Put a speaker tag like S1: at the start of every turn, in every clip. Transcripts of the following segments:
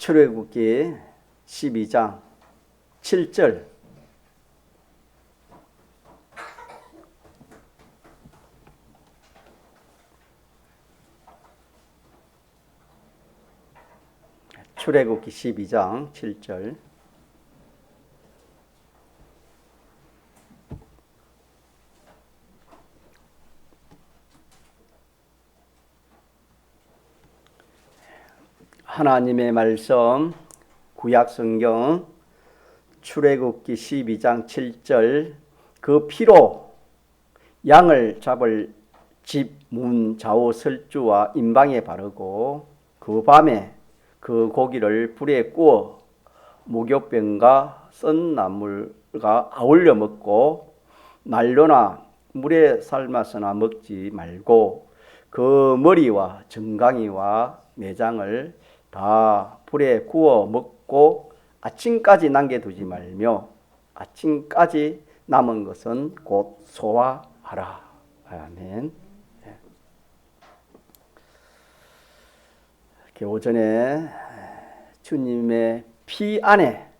S1: 출애굽기 12장 7절. 출애굽기 12장 7절. 하나님의 말씀 구약성경 출애굽기 12장 7절. 그 피로 양을 잡을 집 문 좌우 설주와 임방에 바르고 그 밤에 그 고기를 불에 구워 목욕병과 썬 나물과 아울러 먹고 날로나 물에 삶아서나 먹지 말고 그 머리와 정강이와 내장을 다 불에 구워 먹고 아침까지 남겨두지 말며 아침까지 남은 것은 곧 소화하라. 아멘. 이렇게 오전에 주님의 피 안에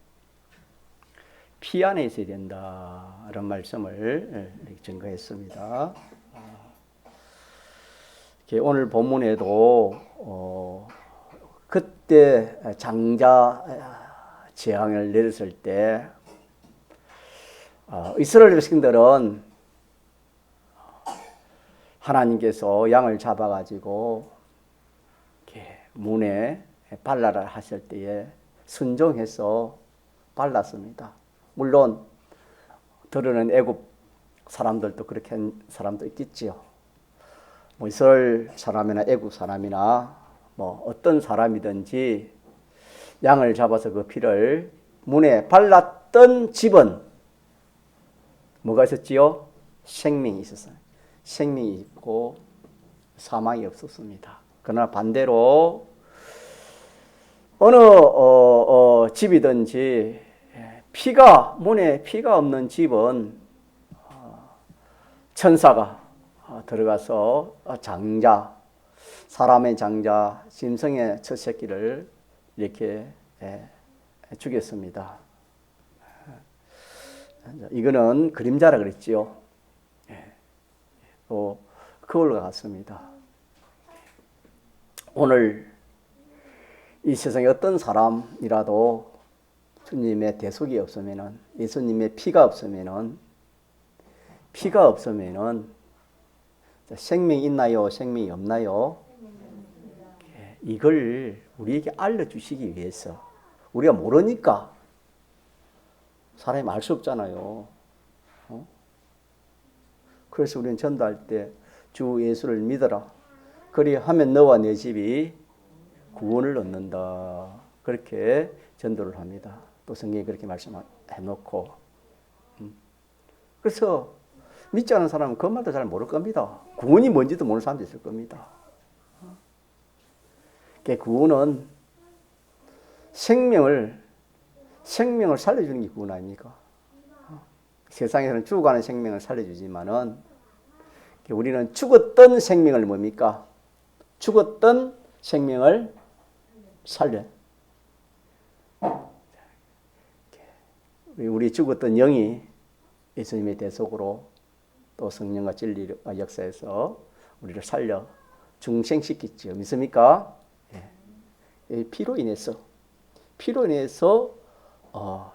S1: 있어야 된다 이런 말씀을 증거했습니다. 오늘 본문에도 그때 장자 재앙을 내렸을 때 이스라엘 백성들은 하나님께서 양을 잡아가지고 이렇게 문에 발라라 하실 때에 순종해서 발랐습니다. 물론 들으는 애굽 사람들도 그렇게 한 사람도 있겠지요. 뭐 이스라엘 사람이나 애굽 사람이나 뭐 어떤 사람이든지 양을 잡아서 그 피를 문에 발랐던 집은 뭐가 있었지요? 생명이 있었어요. 생명이 있고 사망이 없었습니다. 그러나 반대로 어느 집이든지 문에 피가 없는 집은 천사가 들어가서 사람의 장자, 짐승의 첫 새끼를 이렇게 죽였습니다. 이거는 그림자라 그랬지요. 또 그걸로 같습니다. 오늘 이 세상에 어떤 사람이라도 주님의 대속이 없으면은, 예수님의 피가 없으면은 생명이 있나요? 생명이 없나요? 이걸 우리에게 알려주시기 위해서. 우리가 모르니까 사람이 알 수 없잖아요. 그래서 우리는 전도할 때 주 예수를 믿어라. 그리하면 너와 내 집이 구원을 얻는다. 그렇게 전도를 합니다. 또 성경에 그렇게 말씀해놓고. 그래서 믿지 않은 사람은 그 말도 잘 모를 겁니다. 구원이 뭔지도 모르는 사람도 있을 겁니다. 구원은 생명을 살려주는 게 구원 아닙니까? 세상에서는 죽어가는 생명을 살려주지만은 우리는 죽었던 생명을 뭡니까? 죽었던 생명을 살려. 우리 죽었던 영이 예수님의 대속으로 또 성령과 진리와 역사에서 우리를 살려 중생시키죠. 믿습니까? 피로 인해서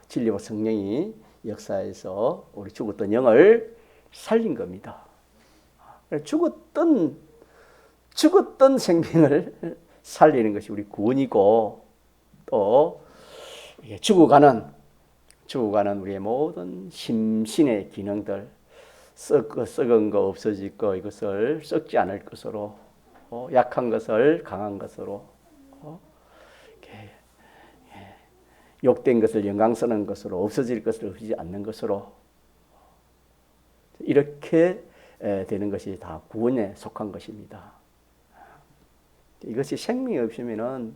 S1: 진리와 성령이 역사에서 우리 죽었던 영을 살린 겁니다. 죽었던 생명을 살리는 것이 우리 구원이고, 또 죽어가는 우리의 모든 심신의 기능들, 썩은 거 없어질 거, 이것을 썩지 않을 것으로, 약한 것을 강한 것으로, 욕된 것을 영광스러운 것으로, 없어질 것을 없어지지 않는 것으로, 이렇게 되는 것이 다 구원에 속한 것입니다. 이것이 생명이 없으면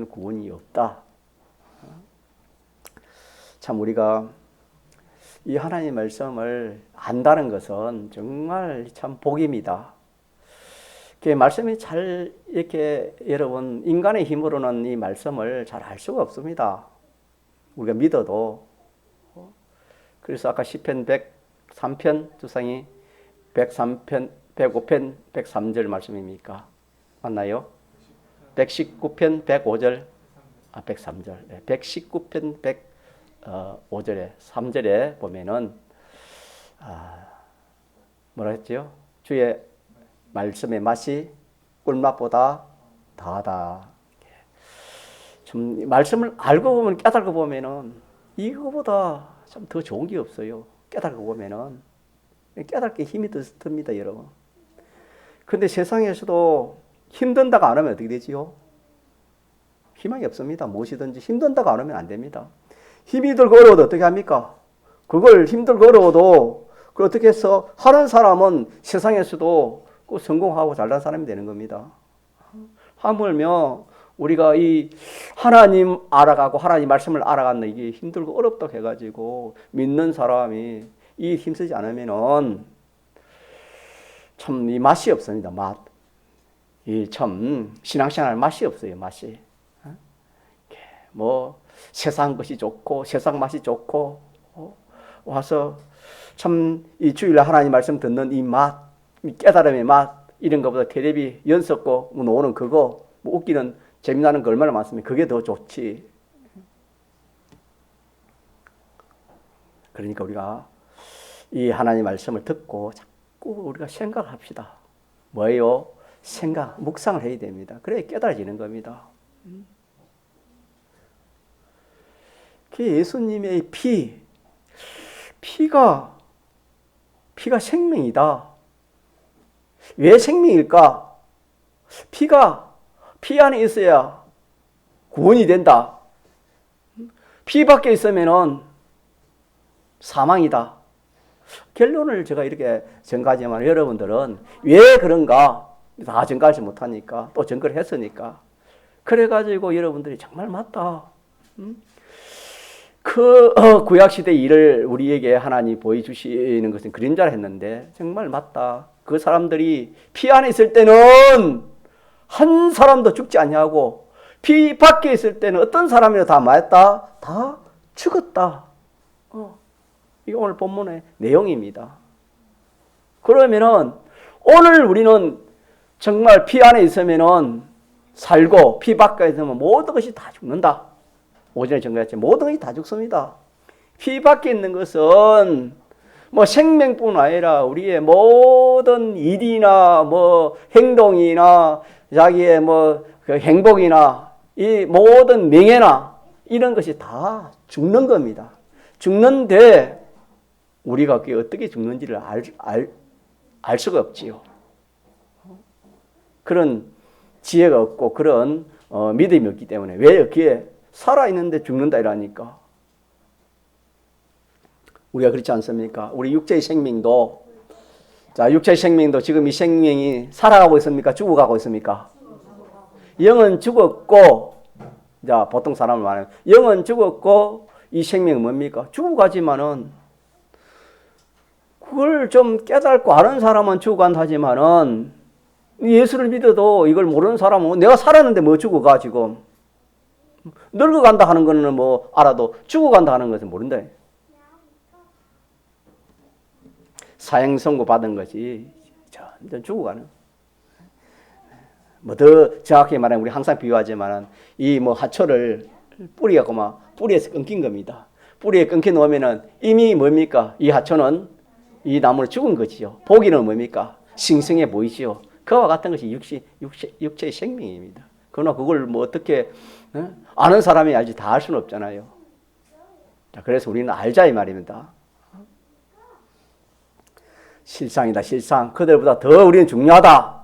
S1: 구원이 없다. 참 우리가 이 하나님의 말씀을 안다는 것은 정말 참 복입니다. 말씀이 잘 이렇게 여러분 인간의 힘으로는 이 말씀을 잘 알 수가 없습니다. 우리가 믿어도. 그래서 아까 시편 103편 주상이 103편, 105편, 103절 말씀입니까? 맞나요? 119편, 105절, 103절. 119편, 105절에 3절에 보면은 뭐라 했죠? 주의 말씀의 맛이 꿀맛보다 다하다. 좀 말씀을 알고 보면 깨달고 보면은 이거보다 참 더 좋은 게 없어요. 깨달고 보면은 깨닫게 힘이 듭니다, 여러분. 근데 세상에서도 힘든다고 안 하면 어떻게 되지요? 희망이 없습니다. 무엇이든지 힘든다고 안 하면 안 됩니다. 힘이 들고 어려워도 어떻게 합니까? 그걸 힘들고 어려워도 그걸 어떻게 해서 하는 사람은 세상에서도 성공하고 잘난 사람이 되는 겁니다. 하물며 우리가 이 하나님 알아가고 하나님 말씀을 알아가는 이게 힘들고 어렵다고 해가지고 믿는 사람이 이 힘쓰지 않으면은 참 이 맛이 없습니다. 맛. 이 참 신앙생활 맛이 없어요. 맛이. 뭐 세상 것이 좋고 세상 맛이 좋고 와서 참 이 주일날 하나님 말씀 듣는 이 맛, 이 깨달음의 맛 이런 것보다 텔레비 연습고 노는 그거 뭐 웃기는 재미나는 거 얼마나 많습니까? 그게 더 좋지. 그러니까 우리가 이 하나님 말씀을 듣고 자꾸 우리가 생각합시다. 뭐예요? 생각, 묵상을 해야 됩니다. 그래야 깨달아지는 겁니다. 그 예수님의 피가 생명이다. 왜 생명일까? 피 안에 있어야 구원이 된다. 피 밖에 있으면은 사망이다. 결론을 제가 이렇게 전가하지만 여러분들은 왜 그런가? 다 전가하지 못하니까 또 전가를 했으니까 그래가지고 여러분들이 정말 맞다. 그 구약시대 일을 우리에게 하나님 보여주시는 것은 그림자라 했는데 정말 맞다. 그 사람들이 피 안에 있을 때는 한 사람도 죽지 않냐고 피 밖에 있을 때는 어떤 사람이나 다 맞았다? 다 죽었다. 이게 오늘 본문의 내용입니다. 그러면은 오늘 우리는 정말 피 안에 있으면은 살고 피 밖에 있으면 모든 것이 다 죽는다. 오전에 정리했지 모든 것이 다 죽습니다. 피 밖에 있는 것은 뭐 생명뿐 아니라 우리의 모든 일이나 뭐 행동이나 자기의 뭐 그 행복이나 이 모든 명예나 이런 것이 다 죽는 겁니다. 죽는데 우리가 그게 어떻게 죽는지를 알 수가 없지요. 그런 지혜가 없고 그런 믿음이 없기 때문에 왜 여기에 살아있는데 죽는다 이러니까 우리가 그렇지 않습니까? 우리 육체의 생명도 육체의 생명도 지금 이 생명이 살아가고 있습니까? 죽어가고 있습니까? 영은 죽었고 자 보통 사람을 말하면 영은 죽었고 이 생명은 뭡니까? 죽어가지만은 그걸 좀 깨닫고 아는 사람은 죽어간다 하지만은 예수를 믿어도 이걸 모르는 사람은 내가 살았는데 뭐 죽어가 지금 늙어간다 하는 거는 뭐 알아도 죽어간다 하는 것은 모른다. 사형 선고 받은 것이 점점 죽어가는. 뭐 더 정확히 말하면 우리 항상 비유하지만은 이 뭐 하초를 뿌리가 막 뿌리에서 끊긴 겁니다. 뿌리에 끊겨 놓으면은 이미 뭡니까? 이 하초는 이 나무는 죽은 거지요. 보기는 뭡니까? 싱싱해 보이지요. 그와 같은 것이 육체의 생명입니다. 그러나 그걸 뭐 어떻게 아는 사람이 알지 다 알 수는 없잖아요. 자, 그래서 우리는 알자 이 말입니다. 실상이다 실상. 그들보다 더 우리는 중요하다.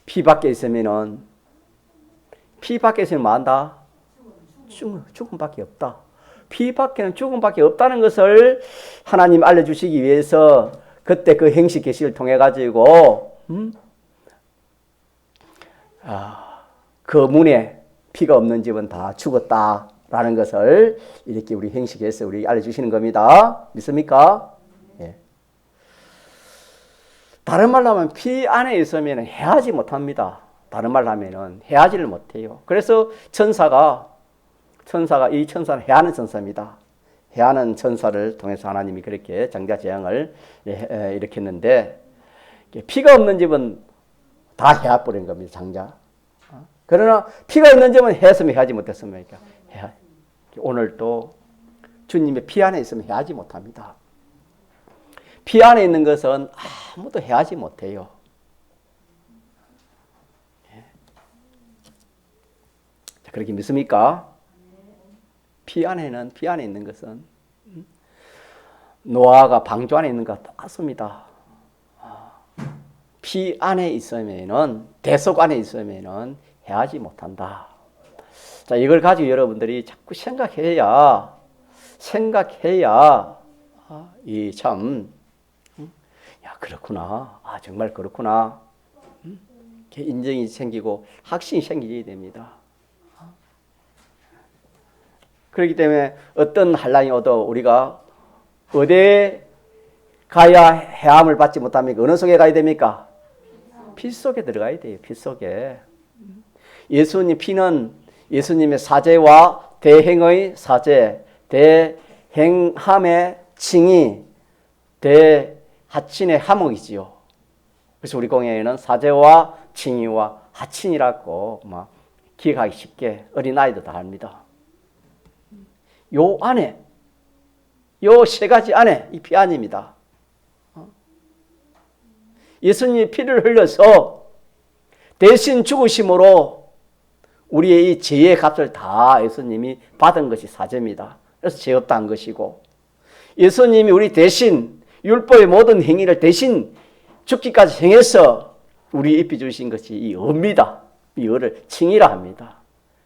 S1: 피 밖에 있으면은 피 밖에 있으면 뭐 한다? 죽음밖에 없다. 피 밖에는 죽음밖에 없다는 것을 하나님 알려주시기 위해서 그때 그 행식 계시를 통해 가지고 그 문에 피가 없는 집은 다 죽었다라는 것을 이렇게 우리 행식에서 우리 알려주시는 겁니다. 믿습니까? 예. 다른 말로 하면 피 안에 있으면 해하지 못합니다. 다른 말로 하면은 해하지를 못해요. 그래서 이 천사는 해하는 천사입니다. 해하는 천사를 통해서 하나님이 그렇게 장자 재앙을 일으켰는데, 피가 없는 집은 다 해하버린 겁니다. 장자. 그러나 피가 있는 집은 해했으면 해하지 못했습니까? 오늘도 주님의 피 안에 있으면 해하지 못합니다. 피 안에 있는 것은 아무도 해하지 못해요. 그렇게 믿습니까? 피 안에 있는 것은 노아가 방주 안에 있는 것과 똑같습니다. 피 안에 있으면은, 대속 안에 있으면은 해하지 못한다. 자, 이걸 가지고 여러분들이 자꾸 생각해야 이 참, 야, 그렇구나. 정말 그렇구나. 인정이 생기고 확신이 생기게 됩니다. 그렇기 때문에 어떤 환란이 오도 우리가 어디에 가야 해함을 받지 못합니까? 어느 속에 가야 됩니까? 피 속에 들어가야 돼요. 피 속에. 예수님 피는 예수님의 사죄와 대행의 사죄, 대행함의 칭의, 대하친의 화목이지요. 그래서 우리 공예에는 사죄와 칭의와 하친이라고 기억하기 쉽게 어린아이도 다 합니다. 요 안에, 요 세 가지 안에 이 피 안입니다. 예수님이 피를 흘려서 대신 죽으심으로 우리의 이 죄의 값을 다 예수님이 받은 것이 사죄입니다. 그래서 죄 없다 한 것이고, 예수님이 우리 대신 율법의 모든 행위를 대신 죽기까지 행해서 우리 입히 주신 것이 이 의입니다. 이 의를 칭의라 합니다.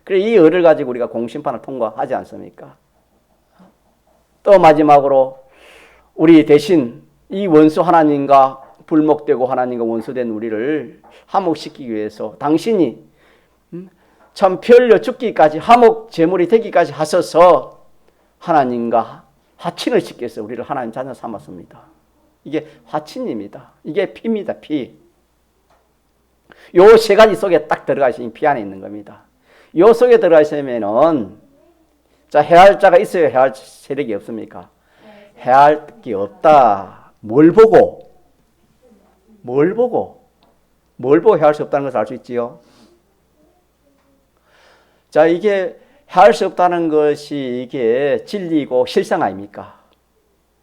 S1: 그래, 이 의를 가지고 우리가 공심판을 통과하지 않습니까? 또 마지막으로 우리 대신 이 원수 하나님과 불목되고 하나님과 원수된 우리를 화목시키기 위해서 당신이 참 피 흘려 죽기까지 화목 제물이 되기까지 하셔서 하나님과 화친을 시켜서 우리를 하나님 자녀 삼았습니다. 이게 화친입니다. 이게 피입니다. 피. 요 세 가지 속에 딱 들어가시니 피 안에 있는 겁니다. 요 속에 들어가시면은, 자, 해할 자가 있어요? 해할 세력이 없습니까? 해할 게 없다. 뭘 보고 해할 수 없다는 것을 알 수 있지요? 자, 이게 해할 수 없다는 것이 이게 진리고 실상 아닙니까?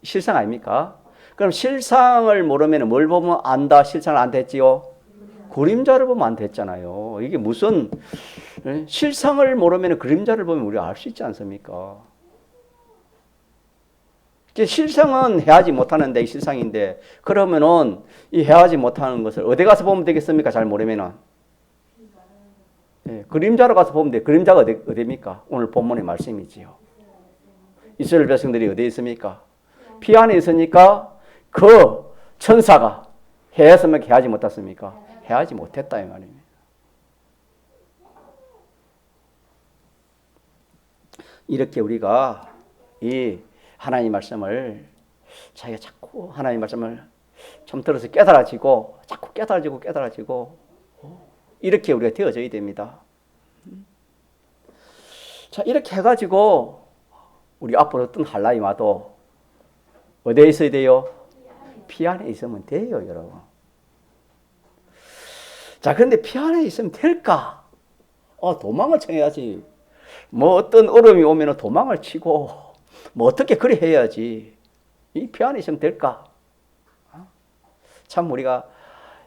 S1: 실상 아닙니까? 그럼 실상을 모르면 뭘 보면 안다? 실상을 안 됐지요? 그림자를 보면 안 됐잖아요. 이게 무슨, 실상을 모르면 그림자를 보면 우리가 알 수 있지 않습니까? 실상은 해하지 못하는데 실상인데, 그러면은 이 해하지 못하는 것을 어디 가서 보면 되겠습니까? 잘 모르면은. 그림자로 가서 보면 돼. 그림자가 어디입니까? 오늘 본문의 말씀이지요. 이스라엘 백성들이 어디에 있습니까? 피 안에 있으니까 그 천사가 해했으면 해하지 못했습니까? 해하지 못했다 이 말입니다. 이렇게 우리가 이 하나님 말씀을 자기가 자꾸 하나님 말씀을 좀 들어서 깨달아지고 자꾸 깨달아지고 이렇게 우리가 되어져야 됩니다. 자, 이렇게 해가지고 우리 앞으로 어떤 환란이 와도 어디에 있어야 돼요? 피 안에 있으면 돼요, 여러분. 자, 그런데 피 안에 있으면 될까? 도망을 쳐야지. 뭐 어떤 어려움이 오면 도망을 치고 뭐 어떻게 그래 해야지. 이 피 안에 있으면 될까? 참 우리가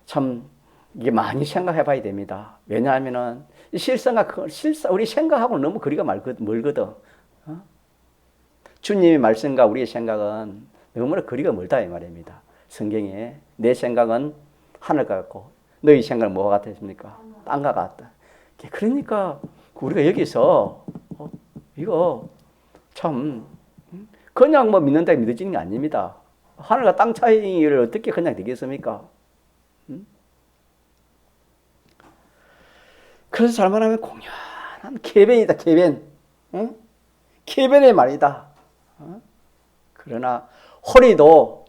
S1: 참 이게 많이 생각해 봐야 됩니다. 왜냐하면은 우리 생각하고는 너무 거리가 멀거든. 주님의 말씀과 우리의 생각은 너무나 거리가 멀다 이 말입니다. 성경에 내 생각은 하늘과 같고 너희 생각은 뭐가 같습니까? 땅과 같다. 그러니까 우리가 여기서 이거 참 그냥 뭐 믿는다고 믿어지는 게 아닙니다. 하늘과 땅 차이를 어떻게 그냥 되겠습니까? 그래서 잘못하면 공연한 궤변이다, 궤변. 응? 궤변의 말이다. 그러나 허리도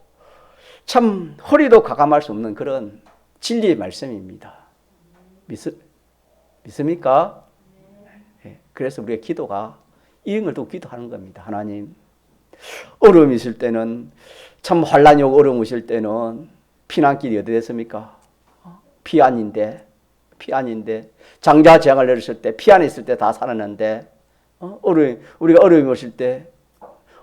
S1: 참 허리도 가감할 수 없는 그런 진리의 말씀입니다. 믿습니까? 그래서 우리의 기도가 이런 걸 두고 기도하는 겁니다. 하나님, 어려움이 있을 때는, 참 환난이 오고 어려움 오실 때는 피난길이 어디 됐습니까? 피안인데 장자 재앙을 내렸을 때, 피안에 있을 때 다 살았는데, 우리가 어려움이 오실 때,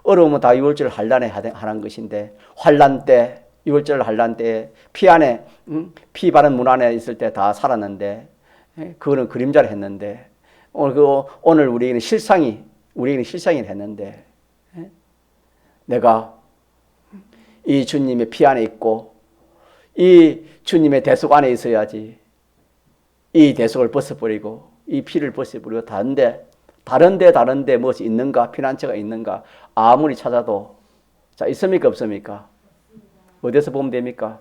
S1: 어려움은 다 유월절 환난에 하는 것인데, 환난 때, 유월절 환난 때, 피안에, 피 바른 문 안에 있을 때 다 살았는데, 그거는 그림자를 했는데, 오늘 우리에게는 실상이 했는데, 내가 이 주님의 피 안에 있고, 이 주님의 대속 안에 있어야지, 이 대속을 벗어버리고, 이 피를 벗어버리고, 다른데 무엇이 있는가, 피난처가 있는가, 아무리 찾아도, 자, 있습니까, 없습니까? 어디서 보면 됩니까?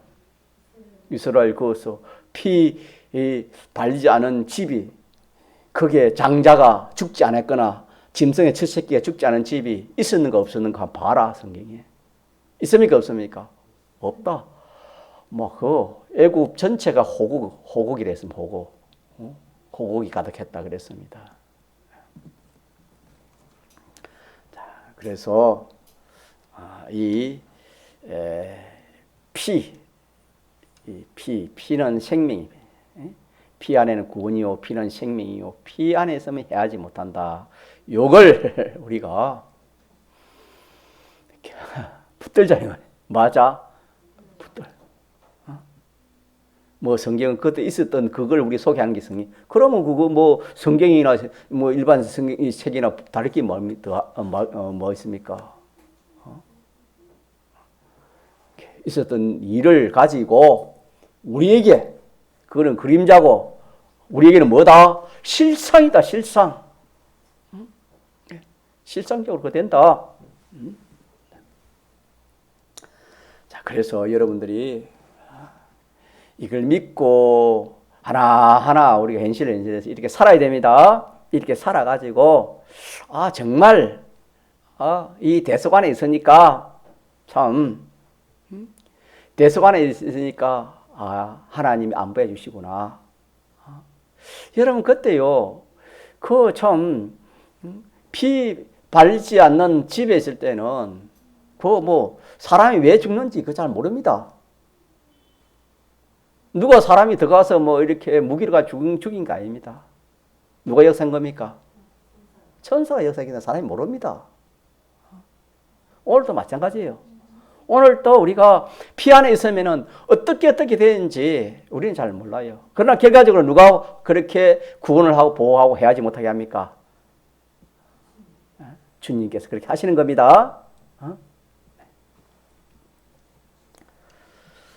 S1: 이스라엘 거기서 피 발리지 않은 집이, 그게 장자가 죽지 않았거나 짐승의 첫 새끼가 죽지 않은 집이 있었는가 없었는가 봐라, 성경에. 있습니까 없습니까? 없다. 애굽 전체가 호국이라 했습니다. 호국이 가득했다 그랬습니다. 자, 그래서 피는 생명입니다. 피 안에는 구원이요, 피는 생명이요, 피 안에 있으면 해하지 못한다. 요걸 우리가 붙들자요. 맞아? 성경은 그때 있었던 그걸 우리 소개하는 게 성경. 그러면 그거 성경이나 일반 성경 책이나 다를 게 뭐 있습니까? 있었던 일을 가지고 우리에게 그거는 그림자고 우리에게는 뭐다? 실상이다, 실상. 실상적으로 그거 된다. 자, 그래서 여러분들이 이걸 믿고 하나하나 우리가 현실에서 이렇게 살아야 됩니다. 이렇게 살아가지고 정말 이 대속 안에 있으니까 참 대속 안에 있으니까 하나님이 안보해 주시구나. 여러분 그때요 그 참 피 발리지 않는 집에 있을 때는 사람이 왜 죽는지 잘 모릅니다. 누가 사람이 들어가서 이렇게 무기를 가지고 죽인 거 아닙니다. 누가 역사한 겁니까? 천사가 역사하기는 사람이 모릅니다. 오늘도 마찬가지예요. 오늘도 우리가 피 안에 있으면은 어떻게 되는지 우리는 잘 몰라요. 그러나 결과적으로 누가 그렇게 구원을 하고 보호하고 해야지 못하게 합니까? 주님께서 그렇게 하시는 겁니다.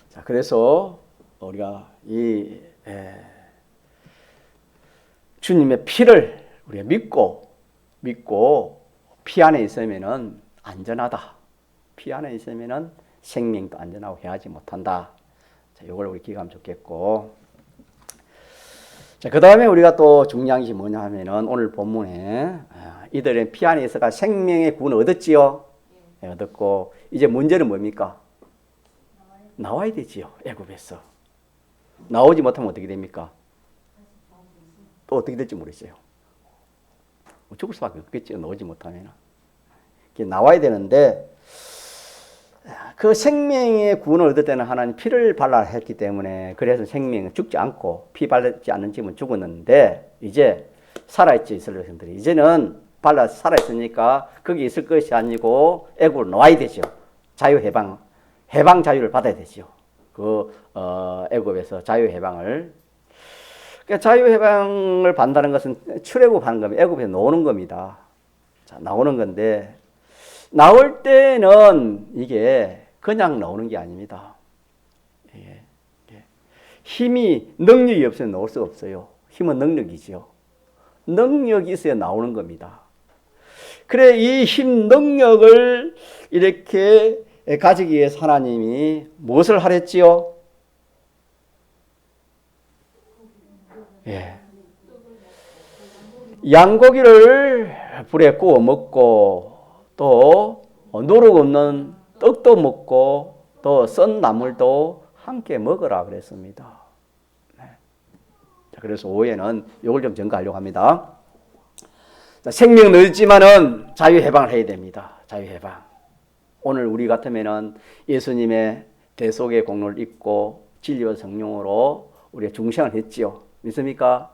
S1: 자, 그래서 우리가 이 주님의 피를 우리가 믿고 피 안에 있으면은 안전하다. 피 안에 있으면은 생명도 안전하고 해하지 못한다. 자, 이걸 우리 기억하면 좋겠고. 자, 그 다음에 우리가 또 중요한 것이 뭐냐 하면은 오늘 본문에 이들은 피 안에 있어가 생명의 구원을 얻었지요. 네, 얻었고 이제 문제는 뭡니까? 나와야 되지요. 애굽에서. 나오지 못하면 어떻게 됩니까? 또 어떻게 될지 모르겠어요. 죽을 수밖에 없겠죠. 나오지 못하면. 나와야 되는데 그 생명의 구원을 얻을 때는 하나님 피를 발라 했기 때문에 그래서 생명은 죽지 않고 피 발라지 않는 집은 죽었는데 이제 살아있지 이스라엘 백성들이 이제는 발라서 살아있으니까 거기 있을 것이 아니고 애굽으로 나와야 되죠. 자유해방 자유를 받아야 되죠. 애굽에서 자유해방을. 그러니까 자유해방을 받는다는 것은 출애굽하는 겁니다. 애굽에서 나오는 겁니다. 자, 나오는 건데 나올 때는 이게 그냥 나오는 게 아닙니다. 힘이 능력이 없으면 나올 수가 없어요. 힘은 능력이죠. 능력이 있어야 나오는 겁니다. 그래 이 힘 능력을 이렇게 가지기 위해서 하나님이 무엇을 하랬지요? 양고기를 불에 구워 먹고 또 누룩 없는 떡도 먹고 또 썬 나물도 함께 먹으라 그랬습니다. 네. 자, 그래서 오후에는 이걸 좀 전가하려고 합니다. 자, 생명은 얻지만은 자유해방을 해야 됩니다. 자유해방. 오늘 우리 같으면은 예수님의 대속의 공로를 잊고 진리와 성령으로 우리가 중생을 했지요. 믿습니까?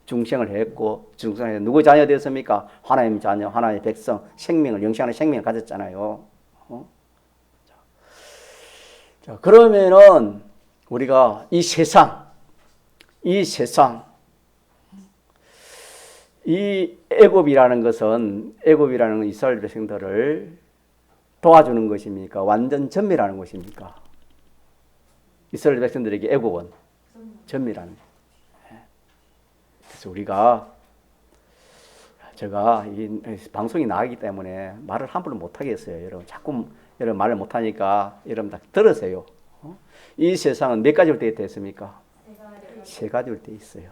S1: 중생을 했고, 중생을 해서 누구 자녀 되었습니까? 하나님 자녀, 하나님의 백성, 생명을, 영생하는 생명을 가졌잖아요. 자, 그러면은 우리가 이 세상, 이 애굽이라는 것은 이스라엘 백성들을 도와주는 것입니까? 완전 전멸하는 것입니까? 이스라엘 백성들에게 애굽은 전멸하는 거예요. 그래서 제가 이 방송이 나가기 때문에 말을 함부로 못 하겠어요. 여러분 자꾸 여러분 말을 못 하니까 여러분 다 들으세요. 이 세상은 몇 가지로 되어 있습니까? 세 가지로 되어 있어요.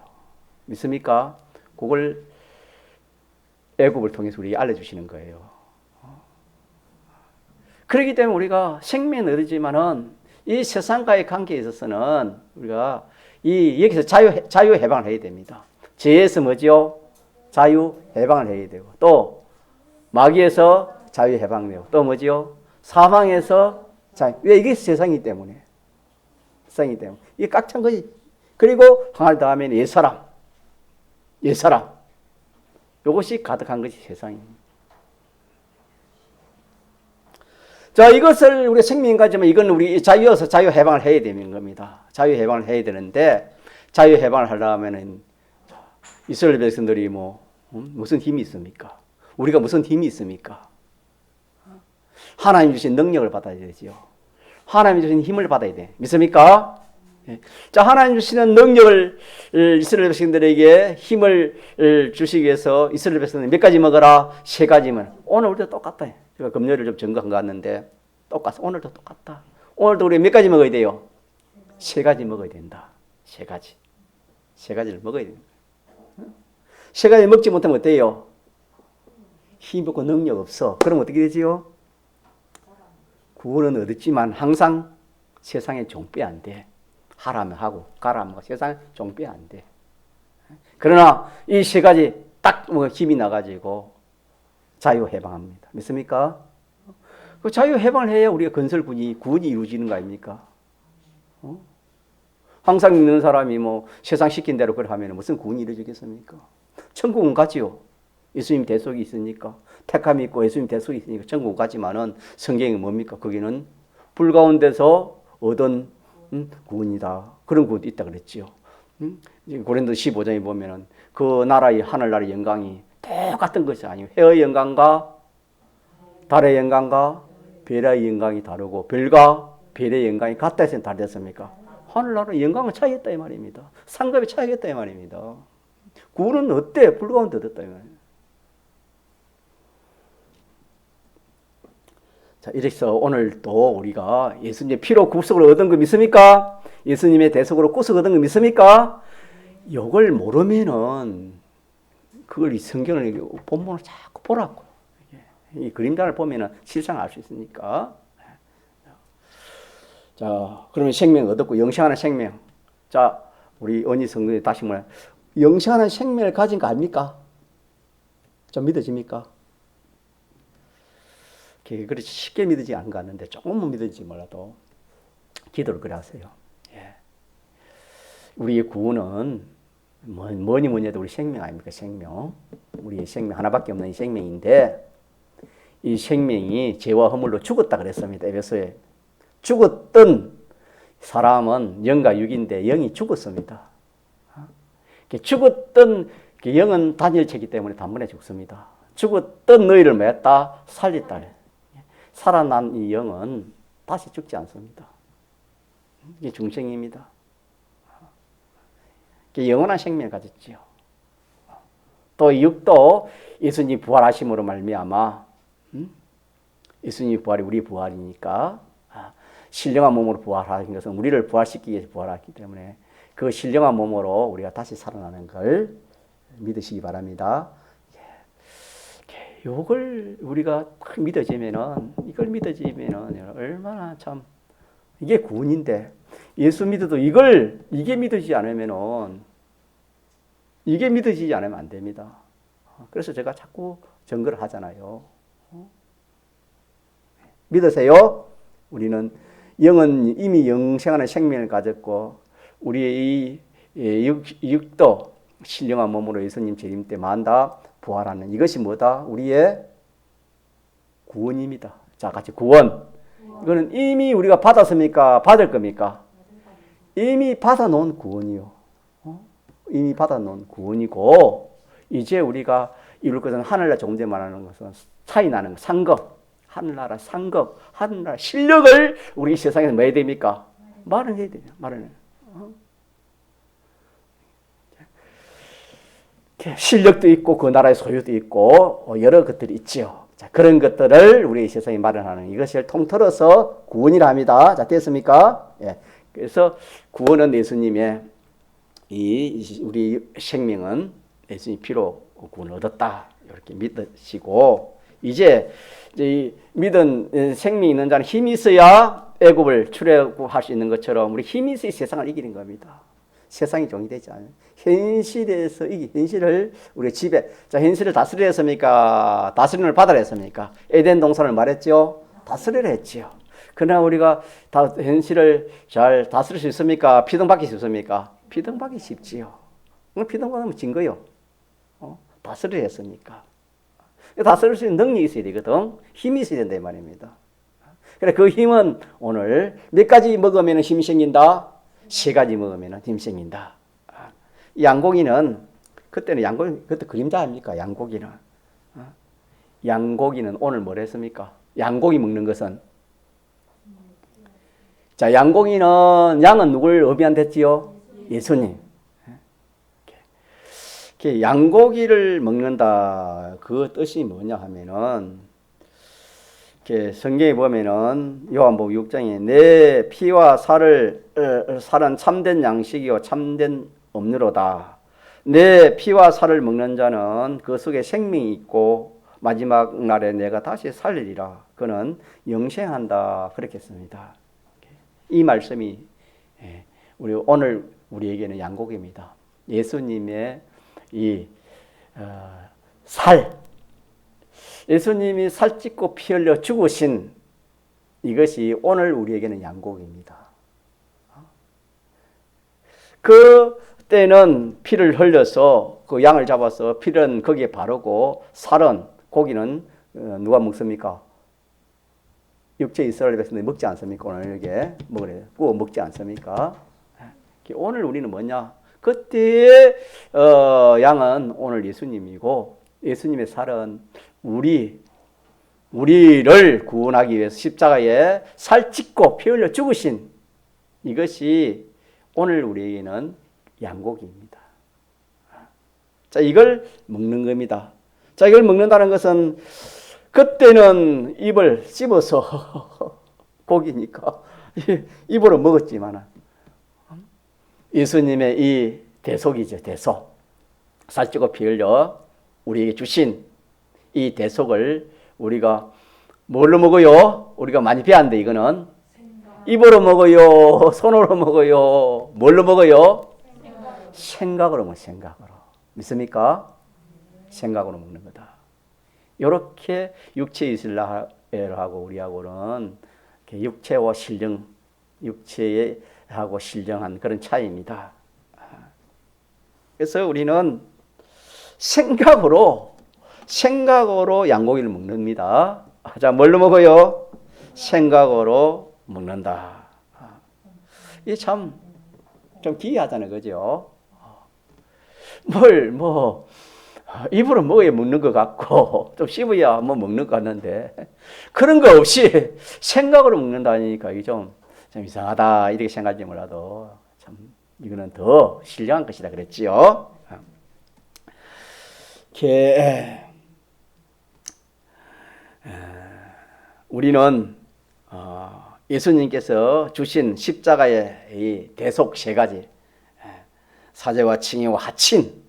S1: 믿습니까? 그걸 애굽을 통해서 우리에게 알려주시는 거예요. 그렇기 때문에 우리가 생명은 얻지만은 이 세상과의 관계에 있어서는 우리가 여기서 자유 해방을 해야 됩니다. 죄에서 뭐죠? 자유 해방을 해야 되고, 또 마귀에서 자유 해방되고, 또 뭐죠? 사망에서 왜 이게 세상이기 때문에. 이게 꽉 찬 거지. 그리고 항할 다음에는 옛사람. 이것이 가득한 것이 세상입니다. 자, 이것을 우리 생명인 가지만 이건 우리 자유여서 자유 해방을 해야 되는 겁니다. 자유 해방을 해야 되는데, 자유 해방을 하려면은 이스라엘 백성들이 무슨 힘이 있습니까? 우리가 무슨 힘이 있습니까? 하나님 주신 능력을 받아야 되지요. 하나님 주신 힘을 받아야 돼. 믿습니까? 자, 하나님 주시는 능력을 이스라엘 백성들에게 힘을 주시기 위해서 이스라엘 백성들 몇 가지 먹어라? 세 가지만. 오늘 우리도 똑같다. 제가 금요일을 좀 점검한 거 같는데 똑같아. 오늘도 똑같다. 오늘도 우리 몇 가지 먹어야 돼요? 세 가지 먹어야 된다. 세 가지를 먹어야 된다. 세 가지 먹지 못하면 어때요? 힘 없고 능력 없어. 그럼 어떻게 되지요? 구원은 얻었지만 항상 세상에 종뼈 안 돼. 하라면 하고 가라면 하고 세상에 종뼈 안 돼. 그러나 이 세 가지 딱 힘이 나가지고 자유해방합니다. 믿습니까? 그 자유해방을 해야 우리가 구원이 이루어지는 거 아닙니까? 항상 믿는 사람이 세상 시킨 대로 그걸 하면 무슨 구원이 이루어지겠습니까? 천국은 가지요. 예수님 대속이 있으니까. 택함이 있고 예수님 대속이 있으니까 천국은 가지만은 성경이 뭡니까? 거기는 불 가운데서 얻은 구원이다. 그런 구원도 있다 그랬지요. 고린도 15장에 보면은 그 나라의 하늘나라의 영광이 똑같은 것이 아니고 해의 영광과 달의 영광과 별의 영광이 다르고 별과 별의 영광이 같다 해서 다르겠습니까? 하늘나라의 영광은 차이겠다 이 말입니다. 상급이 차이겠다 이 말입니다. 구원은 어때? 불 가운데 얻었다 이 말입니다. 자, 이래서 오늘 또 우리가 예수님의 피로 구속을 얻은 거 믿습니까? 예수님의 대속으로 구속 얻은 거 믿습니까? 이걸 모르면은 그걸 이 성경을 본문을 자꾸 보라고. 이 그림자를 보면은 실상 알 수 있으니까. 자, 그러면 생명 얻었고 영생하는 생명. 자, 우리 언니 성도님 다시 말해 영생하는 생명을 가진 거 아닙니까? 좀 믿어집니까? 그렇게 쉽게 믿어지지 않은 것 같는데 조금만 믿어지지 몰라도 기도를 그래 하세요. 예. 우리의 구원은 뭐니 해도 우리 생명 아닙니까? 생명. 우리의 생명 하나밖에 없는 이 생명인데 이 생명이 죄와 허물로 죽었다 그랬습니다. 에베소에. 죽었던 사람은 영과 육인데 영이 죽었습니다. 죽었던 영은 단일체이기 때문에 단번에 죽습니다. 죽었던 너희를 뭐했다? 살렸다. 살아난 이 영은 다시 죽지 않습니다. 이게 중생입니다. 영원한 생명을 가졌지요. 또 이 육도 예수님 부활하심으로 말미암아 예수님 부활이 우리 부활이니까 신령한 몸으로 부활하신 것은 우리를 부활시키기 위해서 부활했기 때문에 그 신령한 몸으로 우리가 다시 살아나는 걸 믿으시기 바랍니다. 이걸 우리가 이걸 믿어지면은 얼마나 참 이게 구원인데 예수 믿어도 이게 믿어지지 않으면은 이게 믿어지지 않으면 안 됩니다. 그래서 제가 자꾸 증거를 하잖아요. 믿으세요? 우리는 영은 이미 영생하는 생명을 가졌고 우리의 이 육도 신령한 몸으로 예수님 재림 때 만다 부활하는 이것이 뭐다? 우리의 구원입니다. 자, 같이 구원. 이거는 이미 우리가 받았습니까? 받을 겁니까? 이미 받아놓은 구원이요. 이미 받아놓은 구원이고 이제 우리가 이룰 것은 하늘나라 조금 전에 말하는 것은 차이 나는 상급, 하늘나라 상급, 하늘나라 실력을 우리 세상에서 뭐 해야 됩니까? 말은 해야 돼요. 말은. 실력도 있고 그 나라의 소유도 있고 여러 것들이 있지요. 자, 그런 것들을 우리 세상에 마련하는 이것을 통틀어서 구원이라 합니다. 자, 됐습니까? 예. 그래서 구원은 예수님의 우리 생명은 예수님 피로 구원을 얻었다. 이렇게 믿으시고 이제 이 믿은 생명이 있는 자는 힘이 있어야 애굽을 출애굽할 수 있는 것처럼 우리 힘이 있어야 세상을 이기는 겁니다. 세상이 종이 되지 않아요. 현실에서 현실을 우리 집에 자 현실을 다스리려 했습니까? 다스림을 받으려 했습니까? 에덴 동산을 말했죠. 다스리려 했지요. 그러나 우리가 현실을 잘 다스릴 수 있습니까? 피등받기 쉽습니까? 피등받기 쉽지요. 피등받으면 진 거요. 다스리려 했으니까. 다스릴 수 있는 능력이 있어야 되거든. 힘이 있어야 된다 이 말입니다. 그래 그 힘은 오늘 몇 가지 먹으면 힘이 생긴다? 3가지 먹으면 힘이 생긴다. 양고기는 그때는 양고기 그때 그림자 아닙니까? 양고기는 양고기는 오늘 뭘 했습니까? 양고기 먹는 것은 자 양고기는 양은 누굴 의미한테 했지요? 예수님. 양고기를 먹는다. 그 뜻이 뭐냐 하면은 성경에 보면은 요한복음 6장에 내 피와 살은 참된 양식이요 참된 음료로다. 내 피와 살을 먹는 자는 그 속에 생명이 있고 마지막 날에 내가 다시 살리리라. 그는 영생한다. 그렇게 했습니다. 이 말씀이 오늘 우리에게는 양고기입니다. 예수님의 예수님이 살찢고 피 흘려 죽으신 이것이 오늘 우리에게는 양고기입니다. 그때는 피를 흘려서 그 양을 잡아서 피는 거기에 바르고 살은 고기는 누가 먹습니까? 육체 이스라엘 백성들이 먹지 않습니까? 오늘 이게 구워 먹지 않습니까? 오늘 우리는 뭐냐? 그때의 양은 오늘 예수님이고 예수님의 살은 우리를 구원하기 위해서 십자가에 살찢고 피 흘려 죽으신 이것이 오늘 우리에게는 양고기입니다. 자, 이걸 먹는 겁니다. 자, 이걸 먹는다는 것은 그때는 입을 씹어서 고기니까 입으로 먹었지만 예수님의 이 대속이죠. 대속. 살찌고 피 흘려 우리에게 주신 이 대속을 우리가 뭘로 먹어요? 우리가 많이 배웠는데 이거는 입으로 먹어요? 손으로 먹어요? 뭘로 먹어요? 생각으로 먹어요. 생각으로. 믿습니까? 생각으로 먹는 거다. 이렇게 육체 이스라엘하고 우리하고는 육체와 신령, 육체하고 신령한 그런 차이입니다. 그래서 우리는 생각으로 양고기를 먹습니다. 자, 뭘로 먹어요? 생각으로 먹는다. 이게 참 좀 기이하잖아요, 그죠? 입으로 먹어야 먹는 것 같고, 좀 씹어야 먹는 것 같는데, 그런 거 없이 생각으로 먹는다니까, 이게 좀 이상하다, 이렇게 생각할지 몰라도, 참, 이거는 더 신령한 것이다, 그랬지요? 우리는, 예수님께서 주신 십자가의 이 대속 3가지, 사제와 칭의와 하친,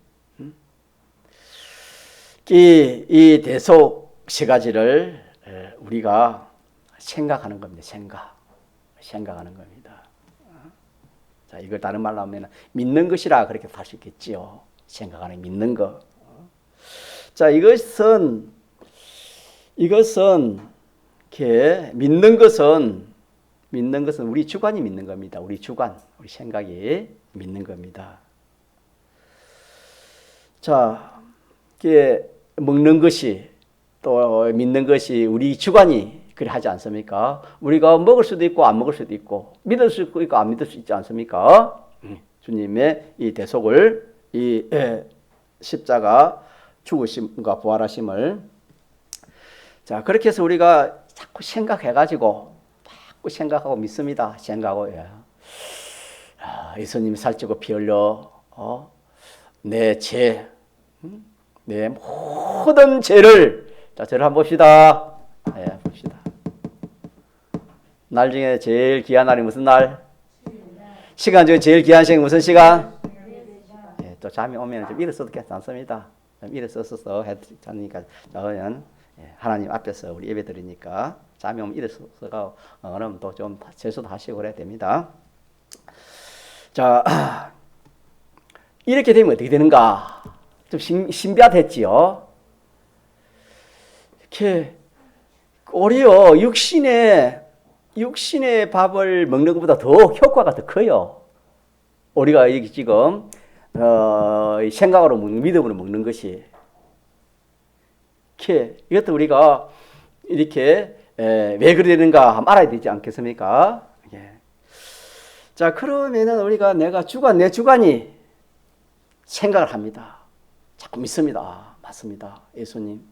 S1: 이 대속 3가지를 우리가 생각하는 겁니다. 생각하는 겁니다. 자, 이걸 다른 말로 하면 믿는 것이라 그렇게 할 수 있겠지요. 생각하는 믿는 것. 자, 이것은 이렇게 믿는 것은 우리 주관이 믿는 겁니다. 우리 주관, 우리 생각이 믿는 겁니다. 자, 이게 먹는 것이 또 믿는 것이 우리 주관이 그리 하지 않습니까? 우리가 먹을 수도 있고 안 먹을 수도 있고 믿을 수도 있고 안 믿을 수 있지 않습니까? 주님의 이 대속을 이 십자가 죽으심과 부활하심을 자 그렇게 해서 우리가 자꾸 생각해가지고 자꾸 생각하고 믿습니다. 생각하고 예수님이 살찌고 피 흘려 내 죄, 내 모든 죄를 자 저를 한번 봅시다. 봅시다. 날 중에 제일 귀한 날이 무슨 날? 시간 중에 제일 귀한 시간이 무슨 시간? 또 잠이 오면 좀 일어서도 괜찮습니다. 좀 일어서서 해드리니까 저는 하나님 앞에서 우리 예배 드리니까 잠이 오면 일어서가 그러면 또 좀 세수도 하시고 그래야 됩니다. 자 이렇게 되면 어떻게 되는가? 좀 신비하겠지요. 이렇게 오히려 육신의 밥을 먹는 것보다 더 효과가 더 커요. 우리가 이게 지금 생각으로 먹는 믿음으로 먹는 것이 이것도 우리가 이렇게 왜 그래 되는가 한번 알아야 되지 않겠습니까? 자 그러면은 우리가 내 주관이 생각을 합니다. 자꾸 믿습니다. 맞습니다. 예수님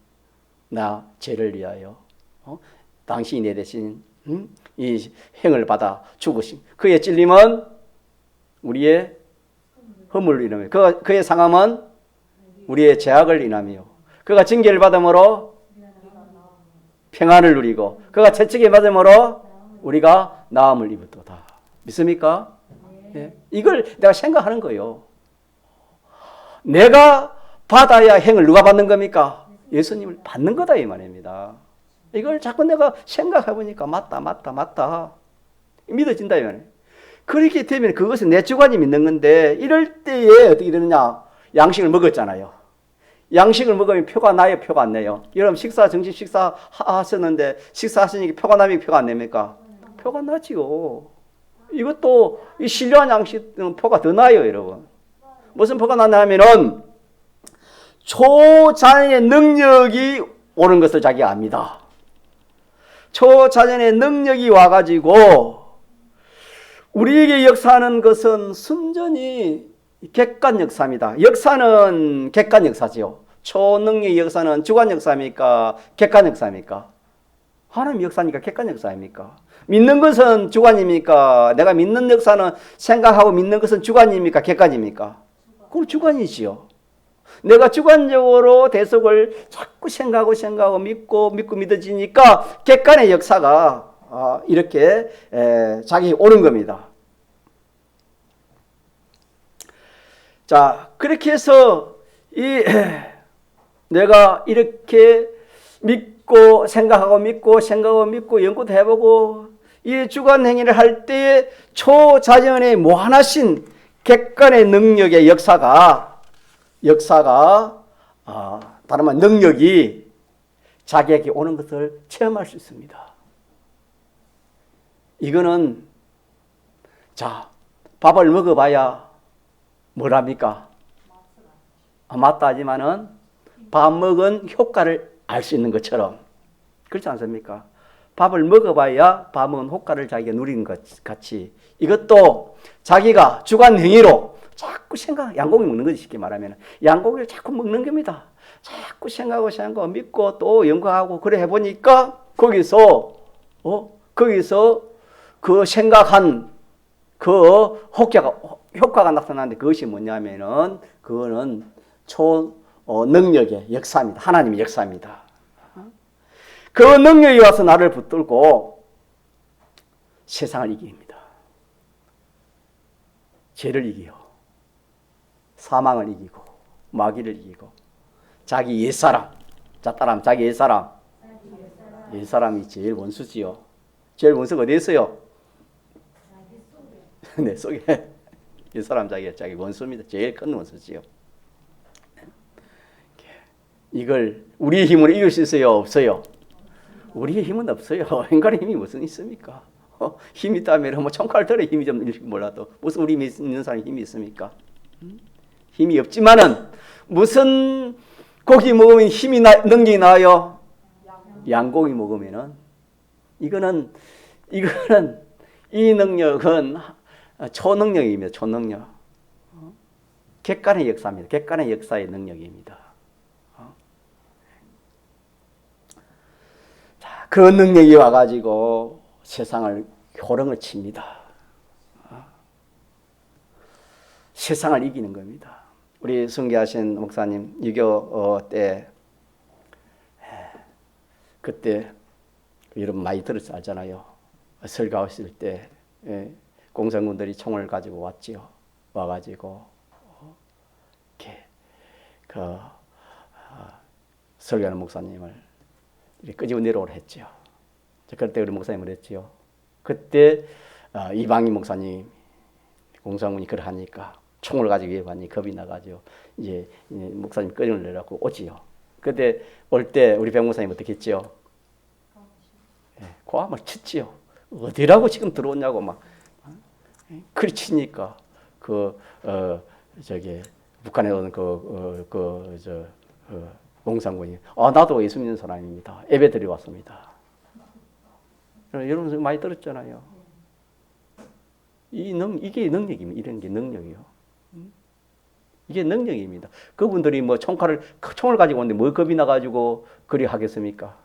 S1: 나 죄를 위하여 당신이 내 대신 이 행을 받아 죽으심 그의 찔림은 우리의 허물을 인하며 그의 상함은 우리의 죄악을 인하며 그가 징계를 받음으로 평안을 누리고 그가 채찍에 맞음으로 우리가 나음을 입었도다. 믿습니까? 네. 이걸 내가 생각하는 거예요. 내가 받아야 행을 누가 받는 겁니까? 예수님을 받는 거다 이 말입니다. 이걸 자꾸 내가 생각해 보니까 맞다 믿어진다 이 말이에요. 그렇게 되면 그것은 내 주관이 믿는 건데 이럴 때에 어떻게 되느냐? 양식을 먹었잖아요. 양식을 먹으면 표가 나요, 표가 안 나요? 여러분 점심 식사 하셨는데 식사하시니까 표가 나면 표가 안 납니까? 표가 나지요. 이것도 이 신령한 양식은 표가 더 나요, 여러분. 무슨 표가 나냐면은 초자연의 능력이 오는 것을 자기가 압니다. 초자연의 능력이 와가지고 우리에게 역사하는 것은 순전히 객관 역사입니다. 역사는 객관 역사지요. 초능력의 역사는 주관 역사입니까? 객관 역사입니까? 하나님 역사니까 객관 역사입니까? 믿는 것은 주관입니까? 내가 믿는 역사는 생각하고 믿는 것은 주관입니까? 객관입니까? 그건 주관이지요. 내가 주관적으로 대속을 자꾸 생각하고 믿고 믿어지니까 객관의 역사가 이렇게 자기 오는 겁니다. 자, 그렇게 해서 내가 이렇게 믿고 생각하고 믿고 연구도 해보고 이 주관 행위를 할 때에 초자연의 무한하신 객관의 능력의 역사가 다른 말 능력이 자기에게 오는 것을 체험할 수 있습니다. 이거는 자 밥을 먹어봐야 뭐랍니까? 맞다 하지만은 밥 먹은 효과를 알 수 있는 것처럼 그렇지 않습니까? 밥을 먹어봐야 밥 먹은 효과를 자기가 누리는 것 같이 이것도 자기가 주관 행위로 자꾸 양고기 먹는 거지 쉽게 말하면 양고기를 자꾸 먹는 겁니다. 자꾸 생각하고 믿고 또 연구하고 그래 해보니까 거기서 그 생각한 그 효과가 나타나는데 그것이 뭐냐면은 그거는 능력의 역사입니다. 하나님의 역사입니다. 그 능력이 와서 나를 붙들고 세상을 이깁니다. 죄를 이기고 사망을 이기고 마귀를 이기고 자기 옛사람 자기 옛사람이 제일 원수지요. 제일 원수가 어디 있어요? 내 속에 이 사람 자기 원수입니다. 제일 큰 원수지요. 이걸 우리의 힘으로 이길 수 있어요? 없어요? 우리의 힘은 없어요. 인간의 힘이 무슨 있습니까? 힘이 있다면 뭐 총칼 들어 힘이 좀 있을지 몰라도 무슨 우리 믿는 사람이 힘이 있습니까? 힘이 없지만은 무슨 고기 먹으면 능력이 나요? 양고기 먹으면은 이거는 이 능력은 초능력입니다. 초능력. 객관의 역사입니다. 객관의 역사의 능력입니다. 자, 그 능력이 와가지고 세상을 호령을 칩니다. 세상을 이기는 겁니다. 우리 순교하신 목사님 6.25 때 그때 여러분 많이 들었지 알잖아요. 설교하실 때 공산군들이 총을 가지고 왔지요. 와가지고 이렇게 설교하는 목사님을 이렇게 끄집어 내려오라 했죠. 그때 우리 목사님을 했지요. 그때 이방희 목사님 공산군이 그걸 하니까 총을 가지고 위협하니 겁이 나가지고 이제 목사님 끄집어 내려고 오지요. 그때 올 때 우리 백 목사님 어떻게 했지요? 고함을 쳤지요. 어디라고 지금 들어오냐고 막 그리 치니까 북한에 오는 공산군이 나도 예수 믿는 사람입니다. 예배 드리러 왔습니다. 여러분 많이 들었잖아요. 이게 능력입니다. 이런 게 능력이요. 이게 능력입니다. 그분들이 뭐 총을 가지고 오는데 뭐 겁이 나가지고 그리 하겠습니까?